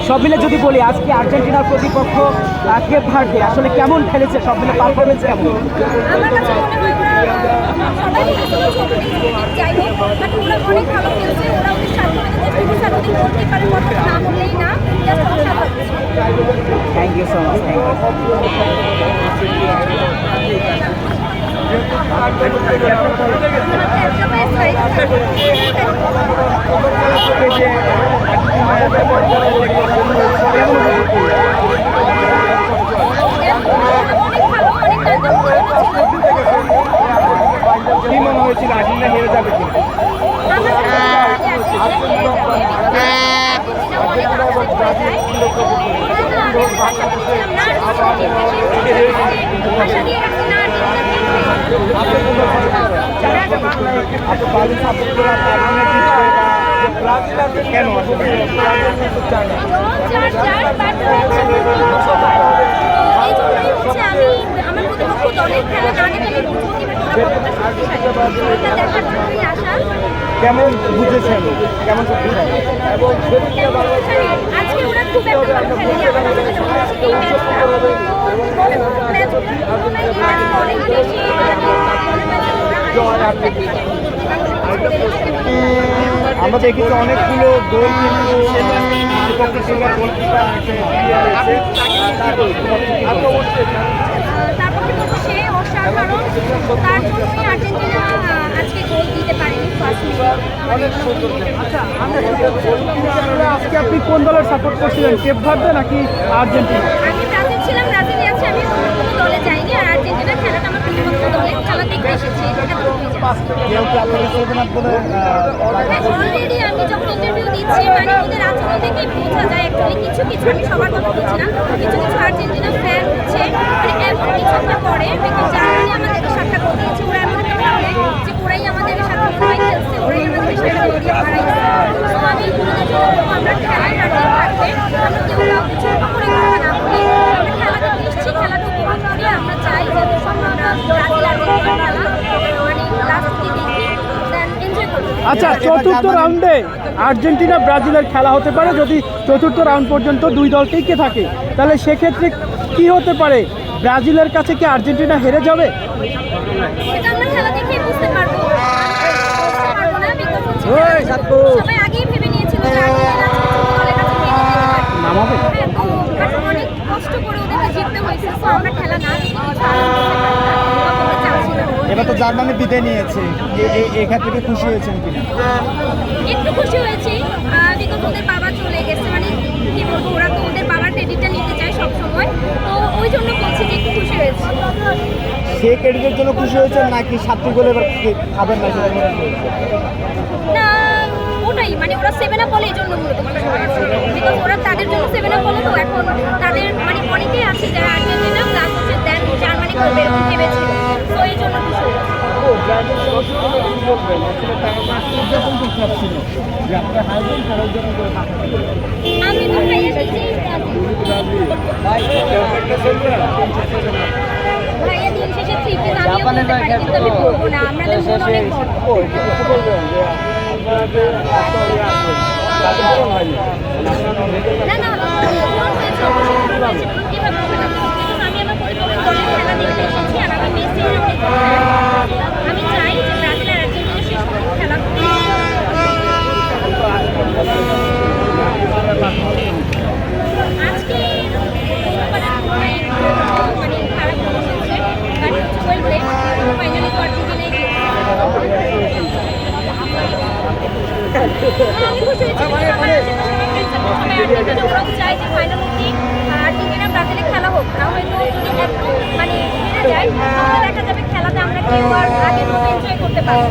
সব মিলে যদি বলি আজকে আর্জেন্টিনার প্রতিপক্ষ কেপ ভার্দে আসলে কেমন খেলেছে, সব মিলে পারফরমেন্স কেমন? আমার কাছে মনে হয় ওরা সবাই বলেছিল ছোট যাই হোক, বাট ওরা অনেক ভালো খেলছে। ওরা ওদের সাথে চেষ্টা করছে, আর ওদের গোলকিপারের কথা না বললেই না, জাস্ট অসাধারণ। Thank you so much, thank কি মনে হয়েছিল আর্জেন্টিনা হেরে যাবে কি? কেন আমার প্রতিপক্ষ দলের খেলা না দেখে আমি বুঝবো কিভাবে ওরা কতটা শক্তিশালী। ওটা দেখার জন্যই আসা। কেমন বুঝেছেন, কেমন শক্তিশালী? আজকে ওরা খুব একটা ভালো খেলেনি। আমার কাছে যেটা মনে হচ্ছে এই ম্যাচটা অনেক বেশি আমরা দেখেছি অনেকগুলো গোল কিন্তু বিপক্ষের সঙ্গে গোলকিপার তারপরে বলবো সে অসাধারণ, তার জন্যই আর্জেন্টিনা আজকে গোল দিতে পারেনি ফার্স্ট আজকে আপনি কোন দলের সাপোর্ট করছিলেন, কেপ ভার্দে নাকি আর্জেন্টিনা? আমি ব্রাজিল ছিলাম, ব্রাজিলে আছি। আমি অন্য কোনো দলে যাইনি, আর আর্জেন্টিনার খেলাটা আমার প্রতিপক্ষ দলের খেলা দেখতে এসেছি। অলরেডি আমি যখন ইন্টারভিউ দিচ্ছি মানে ওদের আচরণ থেকেই বোঝা যায় অ্যাকচুয়ালি কিছু কিছু, আমি সবার কথা বলছি না, কিছু কিছু আর্জেন্টিনা ফ্যান হচ্ছে মানে এমন কিছু একটা করে, বিকজ জার্মানি আমাদেরকে সাক্ষাৎ করে দিয়েছে। ওরা এমন একটা ভাবে যে ওরাই আমাদের সাথে মনে খেলছে, ওরাই আমাদের সাথে দৌড়িয়ে হারাইছে। তো আমি ওদের জন্য আমরা খেলায় হারিয়ে থাকবে, আমরা কেউ কাউকে ছোট করে কথা না বলি, আমরা খেলাটা নিচ্ছি, খেলাটা উপভোগ করি। আমরা চাই যে আমরা ব্রাজিল আর্জেন্টিনার খেলা মানে লাস্ট অব্দি দেখি, দেন এনজয় করি। আচ্ছা, চতুর্থ রাউন্ডে আর্জেন্টিনা ব্রাজিলের খেলা হতে পারে। যদি চতুর্থ রাউন্ড পর্যন্ত দুই দল টিকে থাকে তাহলে সেক্ষেত্রে কি হতে পারে? ব্রাজিলের কাছে কি আর্জেন্টিনা হেরে যাবে? সেটা আমরা খেলা দেখেই বুঝতে পারবো। না, বিকজ সবাই আগেই ভেবে নিয়েছিল যে আর্জেন্টিনা আজকে ছোট দলের কাছে হেরে যেতে পারে। নামাবে? হ্যাঁ, তো কারণ অনেক কষ্ট করে ওদেরকে জিততে হয়েছে। সো আমরা খেলা না দেখে কিছু বলতে চাচ্ছি না। এবার তো জার্মানি বিদায় নিয়েছে, এক্ষেত্রে কি খুশি হয়েছেন কিনা? একটু খুশি হয়েছি, বিকজ ওদের বাবা চলে গেছে, মানে কি বলবো, ওরা তো ওদের বাবার ক্রেডিটটা নিতে চায় সবসময়। তো ওই জন্য বলছি যে একটু খুশি হয়েছি। সে ক্রেডিটের জন্য খুশি হয়েছেন নাকি 7টি গোল এবার খাবেন না সেটা নিয়ে খুশি হয়েছেন? না, ওটাই মানে ওরা 7 আপ বলে এই জন্য মূলত খুশি হয়েছে, বিকজ ওরা তাদের জন্য 7 আপ বলে। তো এখন তাদের মানে অনেকেই আছে যারা আর্জেন্টিনা প্লাস হচ্ছে দেন জার্মানি করবে এরকম ভেবেছিল। তো এই জন্য খুশি হয়েছে। আমি তো ভাই এসেছি ভাইয়া দিন শেষে 3 পিস আমিও বলতে পারি, কিন্তু আমি বলবো না, আমাদের মন অনেক বড়। না না কিভাবে হবে না, আমি আমার পরিবারের দলের খেলা দেখতে এসেছি, আর আমি মেসি আমি চাই যে ব্রাজিল আর আর্জেন্টিনা শেষ পর্যন্ত খেলা করবে। আজকে মানে খারাপ হয়েছে, বাট ওয়েল প্লে, ফাইনালি তো আর্জেন্টিনাই জিতেছে। আমি খুশি হয়েছি, ওরাও চাই যে ফাইনাল অব্দি আর্জেন্টিনা ব্রাজিলের খেলা হোক, না হয়তো যদি একটু মানে হেরে যায় তাহলে দেখা যাবে খেলাতে আমরা কেউ আর আগের মতো এনজয় করতে পারবো।